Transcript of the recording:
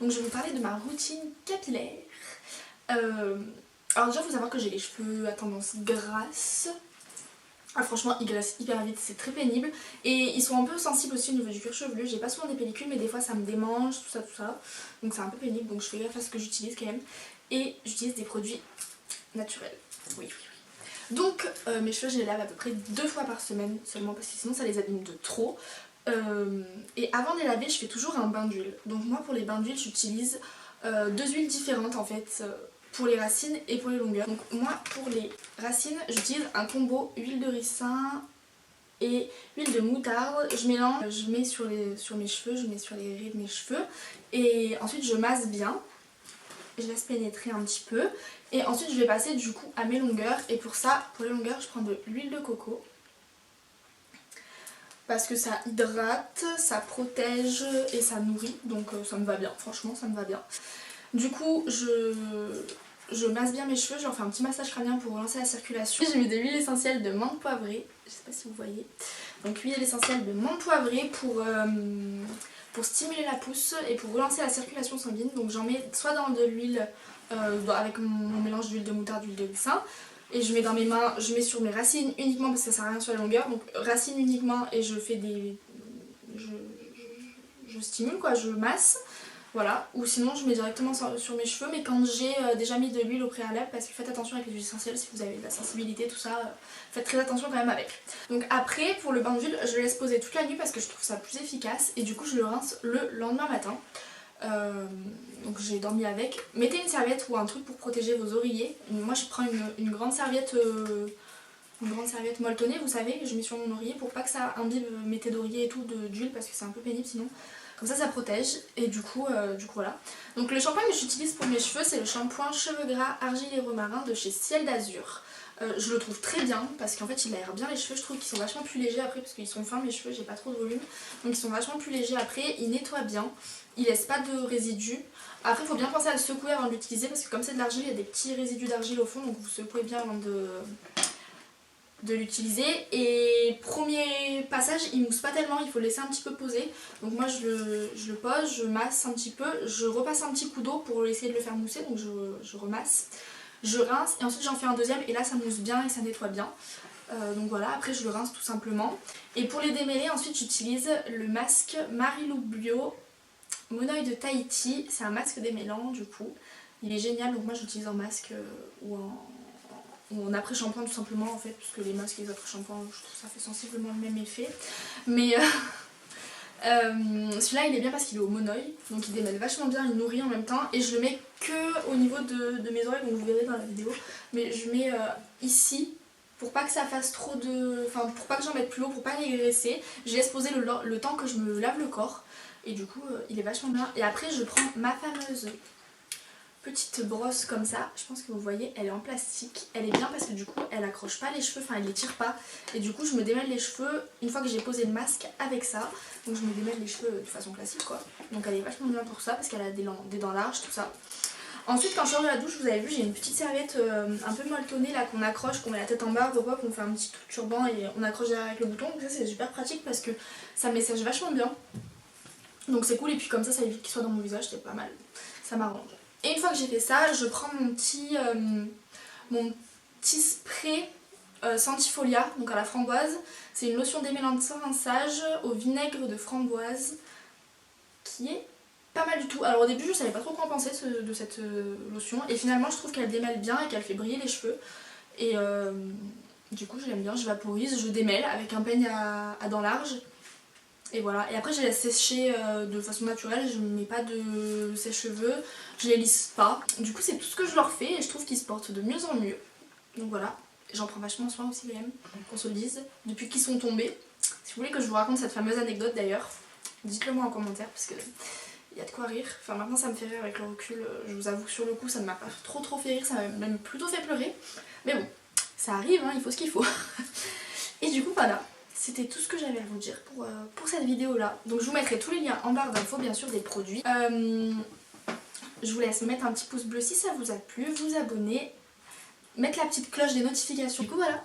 Donc je vais vous parler de ma routine capillaire. Alors déjà il faut savoir que j'ai les cheveux à tendance grasse. Ah, franchement ils graissent hyper vite, c'est très pénible. Et ils sont un peu sensibles aussi au niveau du cuir chevelu. J'ai pas souvent des pellicules mais des fois ça me démange, tout ça. Donc c'est un peu pénible, donc je fais gaffe à ce que j'utilise quand même. Et j'utilise des produits naturels. Oui. Donc mes cheveux je les lave à peu près 2 fois par semaine seulement parce que sinon ça les abîme de trop. Et avant de les laver je fais toujours un bain d'huile. Donc moi pour les bains d'huile j'utilise 2 huiles différentes en fait pour les racines et pour les longueurs. Donc moi pour les racines j'utilise un combo huile de ricin et huile de moutarde. Je mélange, je mets sur mes cheveux, je mets sur les raies de mes cheveux et ensuite je masse bien. Je laisse pénétrer un petit peu et ensuite je vais passer du coup à mes longueurs. Et pour ça, pour les longueurs je prends de l'huile de coco parce que ça hydrate, ça protège et ça nourrit, donc ça me va bien, franchement ça me va bien. Du coup je masse bien mes cheveux, je leur fais un petit massage crânien pour relancer la circulation. J'ai mis de l'huile essentielle de menthe poivrée, je sais pas si vous voyez, donc huile essentielle de menthe poivrée pour stimuler la pousse et pour relancer la circulation sanguine. Donc j'en mets soit dans de l'huile avec mon mélange d'huile de moutarde, d'huile de ricin, et je mets dans mes mains, je mets sur mes racines uniquement parce que ça sert à rien sur la longueur, donc racines uniquement et je fais des... je stimule quoi, je masse. Voilà, ou sinon je mets directement sur mes cheveux, mais quand j'ai déjà mis de l'huile au préalable, parce que faites attention avec les huiles essentielles si vous avez de la sensibilité, tout ça, faites très attention quand même avec. Donc après, pour le bain d'huile, je le laisse poser toute la nuit parce que je trouve ça plus efficace, et du coup je le rince le lendemain matin. Donc j'ai dormi avec. Mettez une serviette ou un truc pour protéger vos oreillers. Moi je prends une grande serviette molletonnée, vous savez, je mets sur mon oreiller pour pas que ça imbibe mes têtes d'oreiller et tout d'huile parce que c'est un peu pénible sinon. Comme ça protège et du coup voilà. Donc le shampoing que j'utilise pour mes cheveux c'est le shampoing cheveux gras argile et romarin de chez Ciel d'Azur. Je le trouve très bien parce qu'en fait il aère bien les cheveux, je trouve qu'ils sont vachement plus légers après parce qu'ils sont fins mes cheveux, j'ai pas trop de volume. Donc ils sont vachement plus légers après, ils nettoient bien, ils laissent pas de résidus. Après il faut bien penser à le secouer avant de l'utiliser parce que comme c'est de l'argile il y a des petits résidus d'argile au fond, donc vous secouez bien avant de l'utiliser. Et premier passage il mousse pas tellement, il faut le laisser un petit peu poser. Donc moi je le pose, je masse un petit peu, je repasse un petit coup d'eau pour essayer de le faire mousser, donc je remasse, je rince et ensuite j'en fais un deuxième et là ça mousse bien et ça nettoie bien. Donc voilà, après je le rince tout simplement. Et pour les démêler ensuite j'utilise le masque Marilou Bio Monoï de Tahiti, c'est un masque démêlant du coup. Il est génial, donc moi j'utilise en masque ou en après-shampoing tout simplement en fait, puisque les masques et les après-shampoings je trouve ça fait sensiblement le même effet. Mais celui-là il est bien parce qu'il est au monoï, donc il démêle vachement bien, il nourrit en même temps. Et je le mets que au niveau de mes oreilles, donc vous verrez dans la vidéo. Mais je mets ici, pour pas que ça fasse trop de... Enfin pour pas que j'en mette plus haut, pour pas les graisser. Je laisse poser le temps que je me lave le corps. Et du coup il est vachement bien. Et après je prends ma fameuse petite brosse comme ça, je pense que vous voyez, elle est en plastique, elle est bien parce que du coup elle accroche pas les cheveux, enfin elle les tire pas, et du coup je me démêle les cheveux une fois que j'ai posé le masque avec ça, donc je me démêle les cheveux de façon classique quoi, donc elle est vachement bien pour ça parce qu'elle a des dents larges, tout ça. Ensuite quand je sors de la douche, vous avez vu j'ai une petite serviette un peu molletonnée là qu'on accroche, qu'on met la tête en bas, hop, on fait un petit turban et on accroche derrière avec le bouton, donc ça c'est super pratique parce que ça me sèche vachement bien, donc c'est cool. Et puis comme ça évite qu'il soit dans mon visage, c'est pas mal, ça m'arrange. Et une fois que j'ai fait ça, je prends mon petit spray Santifolia, donc à la framboise. C'est une lotion démêlante sans rinçage au vinaigre de framboise qui est pas mal du tout. Alors au début je savais pas trop quoi en penser de cette lotion et finalement je trouve qu'elle démêle bien et qu'elle fait briller les cheveux. Et du coup je l'aime bien, je vaporise, je démêle avec un peigne à dents larges. Et voilà, et après je les laisse sécher de façon naturelle, je ne mets pas de sèche-cheveux, je les lisse pas. Du coup c'est tout ce que je leur fais et je trouve qu'ils se portent de mieux en mieux. Donc voilà, j'en prends vachement soin aussi quand même, qu'on se le dise, depuis qu'ils sont tombés. Si vous voulez que je vous raconte cette fameuse anecdote d'ailleurs, dites-le moi en commentaire parce que il y a de quoi rire. Enfin maintenant ça me fait rire avec le recul, je vous avoue que sur le coup ça ne m'a pas trop fait rire, ça m'a même plutôt fait pleurer. Mais bon, ça arrive, hein, il faut ce qu'il faut. Et du coup voilà. C'était tout ce que j'avais à vous dire pour cette vidéo là. Donc je vous mettrai tous les liens en barre d'infos bien sûr des produits. Je vous laisse mettre un petit pouce bleu si ça vous a plu, vous abonner, mettre la petite cloche des notifications. Du coup voilà,